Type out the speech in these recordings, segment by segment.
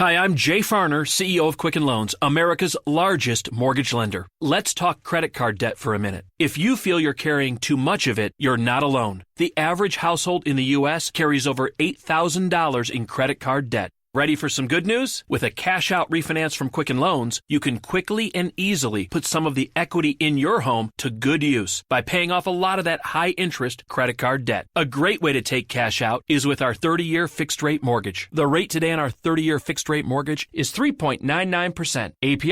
Hi, I'm Jay Farner, CEO of Quicken Loans, America's largest mortgage lender. Let's talk credit card debt for a minute. If you feel you're carrying too much of it, you're not alone. The average household in the U.S. carries over $8,000 in credit card debt. Ready for some good news? With a cash-out refinance from Quicken Loans, you can quickly and easily put some of the equity in your home to good use by paying off a lot of that high-interest credit card debt. A great way to take cash out is with our 30-year fixed-rate mortgage. The rate today on our 30-year fixed-rate mortgage is 3.99%, APR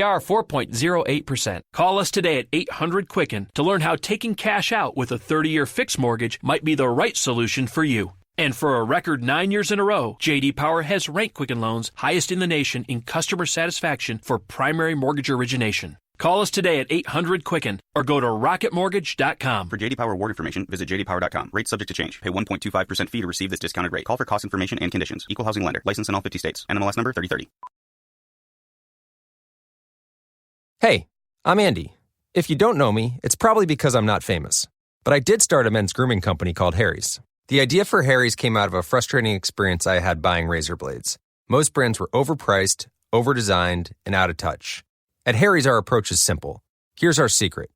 4.08%. Call us today at 800-QUICKEN to learn how taking cash out with a 30-year fixed mortgage might be the right solution for you. And for a record 9 years in a row, J.D. Power has ranked Quicken Loans highest in the nation in customer satisfaction for primary mortgage origination. Call us today at 800-QUICKEN or go to rocketmortgage.com. For J.D. Power award information, visit jdpower.com. Rates subject to change. Pay 1.25% fee to receive this discounted rate. Call for cost information and conditions. Equal housing lender. License in all 50 states. NMLS number 3030. Hey, I'm Andy. If you don't know me, it's probably because I'm not famous. But I did start a men's grooming company called Harry's. The idea for Harry's came out of a frustrating experience I had buying razor blades. Most brands were overpriced, overdesigned, and out of touch. At Harry's, our approach is simple. Here's our secret.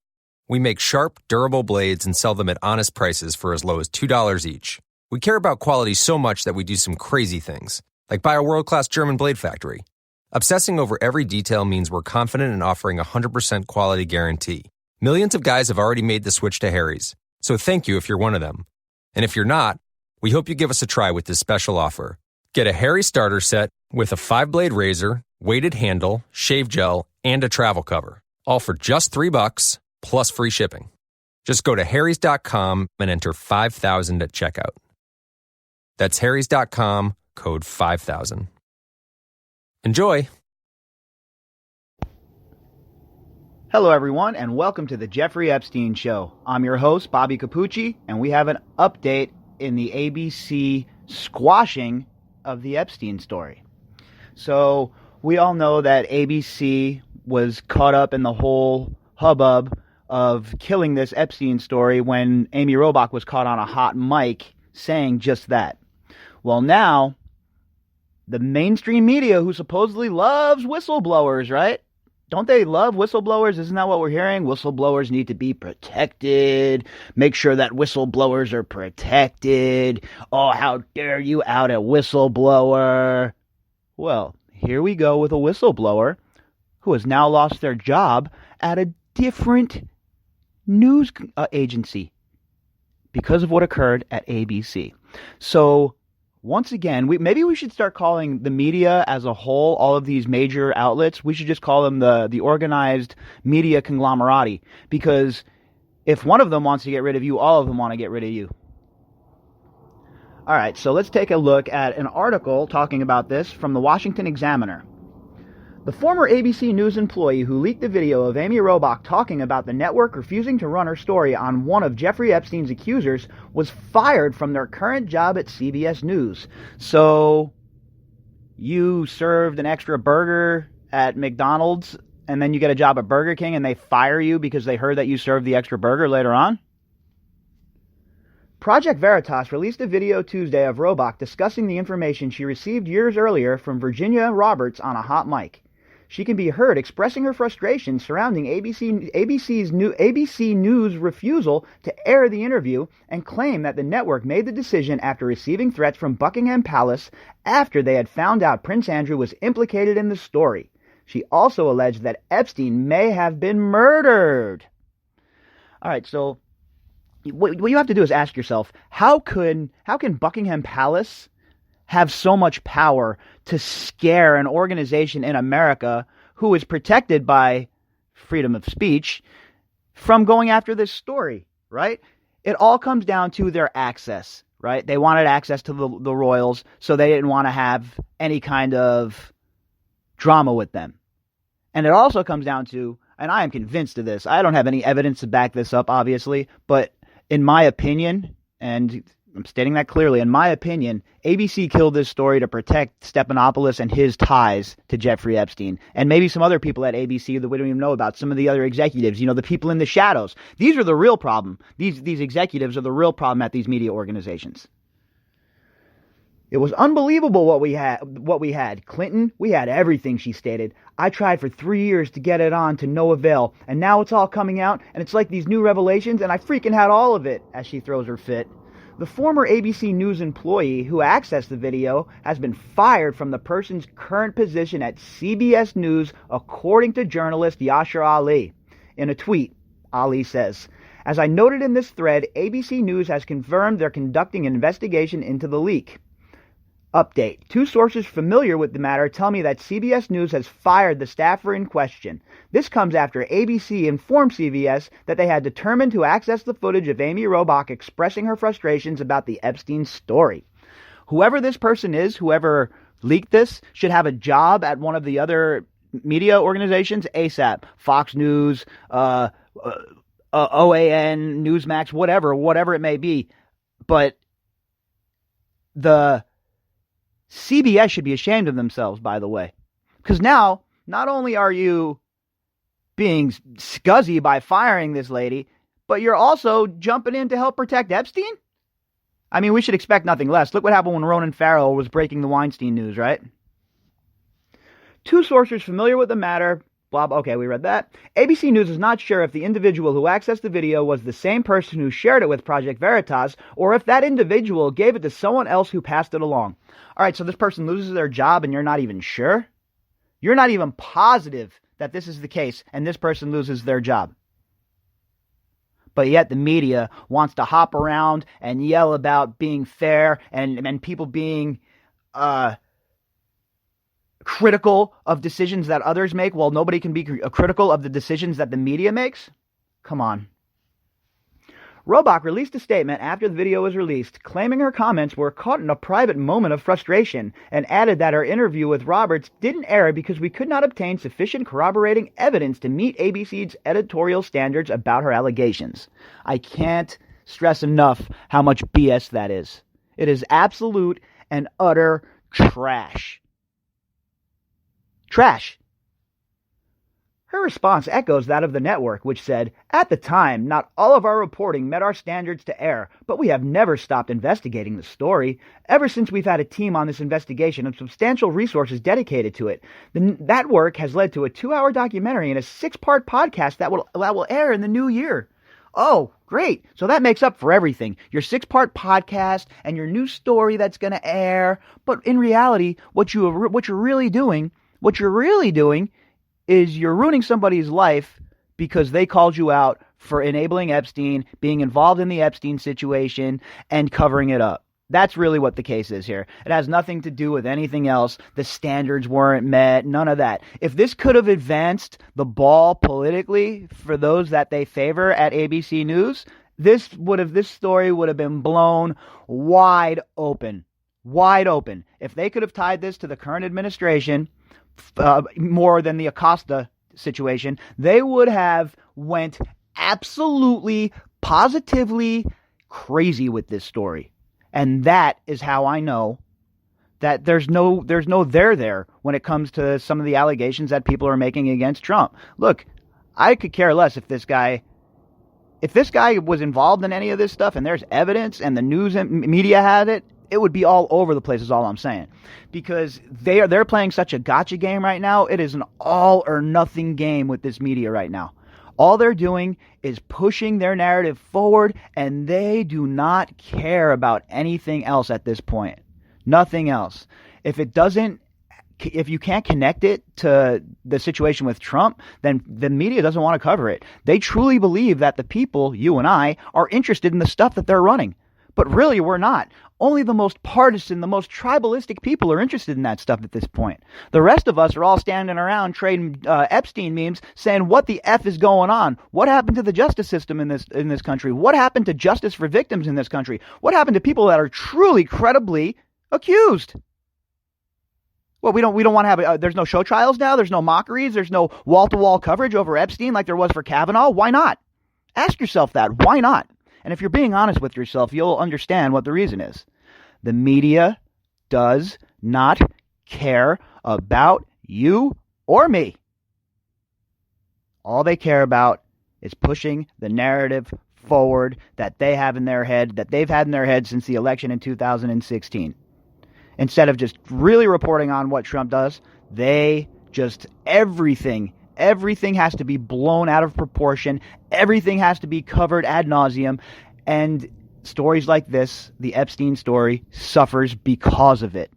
We make sharp, durable blades and sell them at honest prices for as low as $2 each. We care about quality so much that we do some crazy things, like buy a world-class German blade factory. Obsessing over every detail means we're confident in offering a 100% quality guarantee. Millions of guys have already made the switch to Harry's, so thank you if you're one of them. And if you're not, we hope you give us a try with this special offer. Get a Harry starter set with a 5-blade razor, weighted handle, shave gel, and a travel cover. All for just $3 plus free shipping. Just go to harrys.com and enter 5000 at checkout. That's harrys.com, code 5000. Enjoy! Hello, everyone, and welcome to the Jeffrey Epstein Show. I'm your host, Bobby Capucci, and we have an update in the ABC squashing of the Epstein story. So, we all know that ABC was caught up in the whole hubbub of killing this Epstein story when Amy Robach was caught on a hot mic saying just that. Well, now, the mainstream media, who supposedly loves whistleblowers, right? Don't they love whistleblowers? Isn't that what we're hearing? Whistleblowers need to be protected. Make sure that whistleblowers are protected. Oh, how dare you out a whistleblower? Well, here we go with a whistleblower who has now lost their job at a different news agency because of what occurred at ABC. So, once again, maybe we should start calling the media as a whole, all of these major outlets, we should just call them the organized media conglomerati. Because if one of them wants to get rid of you, all of them want to get rid of you. All right, so let's take a look at an article talking about this from the Washington Examiner. The former ABC News employee who leaked the video of Amy Robach talking about the network refusing to run her story on one of Jeffrey Epstein's accusers was fired from their current job at CBS News. So, you served an extra burger at McDonald's and then you get a job at Burger King and they fire you because they heard that you served the extra burger later on? Project Veritas released a video Tuesday of Robach discussing the information she received years earlier from Virginia Roberts on a hot mic. She can be heard expressing her frustration surrounding ABC News' refusal to air the interview and claim that the network made the decision after receiving threats from Buckingham Palace after they had found out Prince Andrew was implicated in the story. She also alleged that Epstein may have been murdered. All right, so what you have to do is ask yourself, how can Buckingham Palace have so much power to scare an organization in America who is protected by freedom of speech from going after this story, right? It all comes down to their access, right? They wanted access to the royals, so they didn't want to have any kind of drama with them. And it also comes down to, and I am convinced of this, I don't have any evidence to back this up, obviously, but in my opinion, and I'm stating that clearly, in my opinion, ABC killed this story to protect Stephanopoulos and his ties to Jeffrey Epstein. And maybe some other people at ABC that we don't even know about, some of the other executives, the people in the shadows. These are the real problem. These executives are the real problem at these media organizations. It was unbelievable what we had. Clinton, we had everything, she stated. I tried for 3 years to get it on to no avail, and now it's all coming out, and it's like these new revelations, and I freaking had all of it, as she throws her fit. The former ABC News employee who accessed the video has been fired from the person's current position at CBS News, according to journalist Yashar Ali. In a tweet, Ali says, "As I noted in this thread, ABC News has confirmed they're conducting an investigation into the leak. Update. 2 sources familiar with the matter tell me that CBS News has fired the staffer in question. This comes after ABC informed CBS that they had determined to access the footage of Amy Robach expressing her frustrations about the Epstein story." Whoever this person is, whoever leaked this, should have a job at one of the other media organizations ASAP. Fox News, OAN, Newsmax, whatever it may be. But the CBS should be ashamed of themselves, by the way. Because now, not only are you being scuzzy by firing this lady, but you're also jumping in to help protect Epstein? I mean, we should expect nothing less. Look what happened when Ronan Farrow was breaking the Weinstein news, right? 2 sources familiar with the matter, blah, blah. Okay, we read that. ABC News is not sure if the individual who accessed the video was the same person who shared it with Project Veritas, or if that individual gave it to someone else who passed it along. All right, so this person loses their job and you're not even sure? You're not even positive that this is the case and this person loses their job. But yet the media wants to hop around and yell about being fair and people being critical of decisions that others make while nobody can be critical of the decisions that the media makes? Come on. Robach released a statement after the video was released, claiming her comments were caught in a private moment of frustration, and added that her interview with Roberts didn't air because we could not obtain sufficient corroborating evidence to meet ABC's editorial standards about her allegations. I can't stress enough how much BS that is. It is absolute and utter trash. Trash. Her response echoes that of the network, which said, "At the time, not all of our reporting met our standards to air, but we have never stopped investigating the story. Ever since we've had a team on this investigation and substantial resources dedicated to it. That work has led to a 2-hour documentary and a 6-part podcast that will air in the new year." Oh, great. So that makes up for everything. Your 6-part podcast and your new story that's going to air. But in reality, what you're really doing is you're ruining somebody's life because they called you out for enabling Epstein, being involved in the Epstein situation, and covering it up. That's really what the case is here. It has nothing to do with anything else. The standards weren't met, none of that. If this could have advanced the ball politically for those that they favor at ABC News, this story would have been blown wide open. Wide open. If they could have tied this to the current administration, more than the Acosta situation, they would have went absolutely, positively crazy with this story. And that is how I know that there's no there when it comes to some of the allegations that people are making against Trump. Look, I could care less if this guy was involved in any of this stuff and there's evidence and the news and media had it. It would be all over the place is all I'm saying. Because they're playing such a gotcha game right now. It is an all or nothing game with this media right now. All they're doing is pushing their narrative forward, and they do not care about anything else at this point. Nothing else. If you can't connect it to the situation with Trump, then the media doesn't want to cover it. They truly believe that the people, you and I, are interested in the stuff that they're running. But really, we're not. Only the most partisan, the most tribalistic people are interested in that stuff at this point. The rest of us are all standing around trading Epstein memes saying, what the F is going on? What happened to the justice system in this country? What happened to justice for victims in this country? What happened to people that are truly, credibly accused? Well, we don't want to have, there's no show trials now? There's no mockeries? There's no wall-to-wall coverage over Epstein like there was for Kavanaugh? Why not? Ask yourself that. Why not? And if you're being honest with yourself, you'll understand what the reason is. The media does not care about you or me. All they care about is pushing the narrative forward that they have in their head, that they've had in their head since the election in 2016. Instead of just really reporting on what Trump does, they just everything has to be blown out of proportion. Everything has to be covered ad nauseum. And stories like this, the Epstein story, suffers because of it.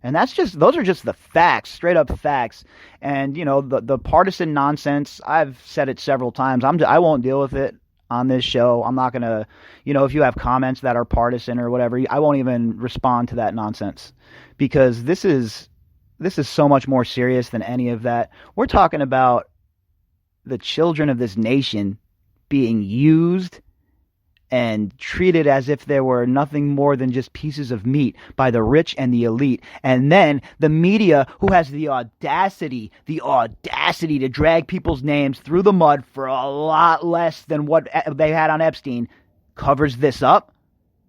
And those are just the facts, straight up facts. And, the partisan nonsense, I've said it several times. I won't deal with it on this show. I'm not going to, if you have comments that are partisan or whatever, I won't even respond to that nonsense, because this is so much more serious than any of that. We're talking about the children of this nation being used and treated as if there were nothing more than just pieces of meat by the rich and the elite. And then the media, who has the audacity to drag people's names through the mud for a lot less than what they had on Epstein, covers this up.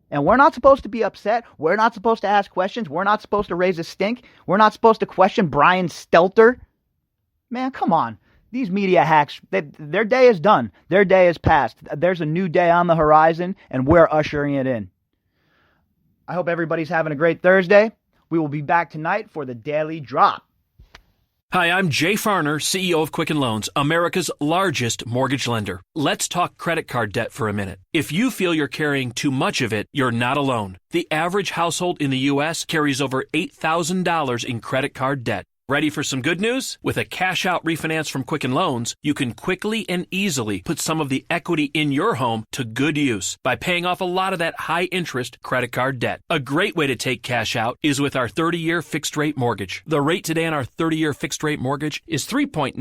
And we're not supposed to be upset. We're not supposed to ask questions. We're not supposed to raise a stink. We're not supposed to question Brian Stelter. Man, come on. These media hacks, their day is done. Their day is past. There's a new day on the horizon, and we're ushering it in. I hope everybody's having a great Thursday. We will be back tonight for the Daily Drop. Hi, I'm Jay Farner, CEO of Quicken Loans, America's largest mortgage lender. Let's talk credit card debt for a minute. If you feel you're carrying too much of it, you're not alone. The average household in the U.S. carries over $8,000 in credit card debt. Ready for some good news? With a cash-out refinance from Quicken Loans, you can quickly and easily put some of the equity in your home to good use by paying off a lot of that high-interest credit card debt. A great way to take cash out is with our 30-year fixed-rate mortgage. The rate today on our 30-year fixed-rate mortgage is 3.99%,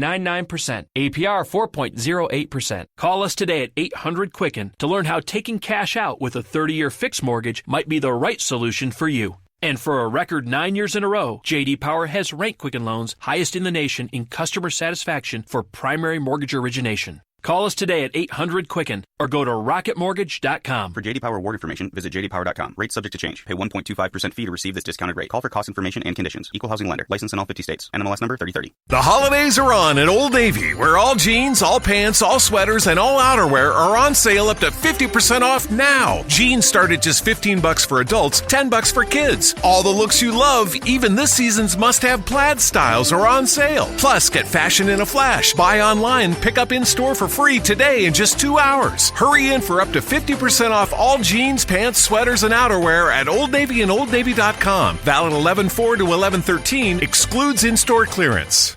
APR 4.08%. Call us today at 800-QUICKEN to learn how taking cash out with a 30-year fixed mortgage might be the right solution for you. And for a record 9 years in a row, J.D. Power has ranked Quicken Loans highest in the nation in customer satisfaction for primary mortgage origination. Call us today at 800-QUICKEN or go to rocketmortgage.com. For J.D. Power award information, visit jdpower.com. Rates subject to change. Pay 1.25% fee to receive this discounted rate. Call for cost information and conditions. Equal housing lender. License in all 50 states. NMLS number 3030. The holidays are on at Old Navy, where all jeans, all pants, all sweaters, and all outerwear are on sale up to 50% off now. Jeans start at just $15 for adults, $10 for kids. All the looks you love, even this season's must-have plaid styles, are on sale. Plus, get fashion in a flash. Buy online, pick up in-store for free today in just 2 hours. Hurry in for up to 50% off all jeans, pants, sweaters, and outerwear at Old Navy and OldNavy.com. Valid 11/4 to 11/13. Excludes in-store clearance.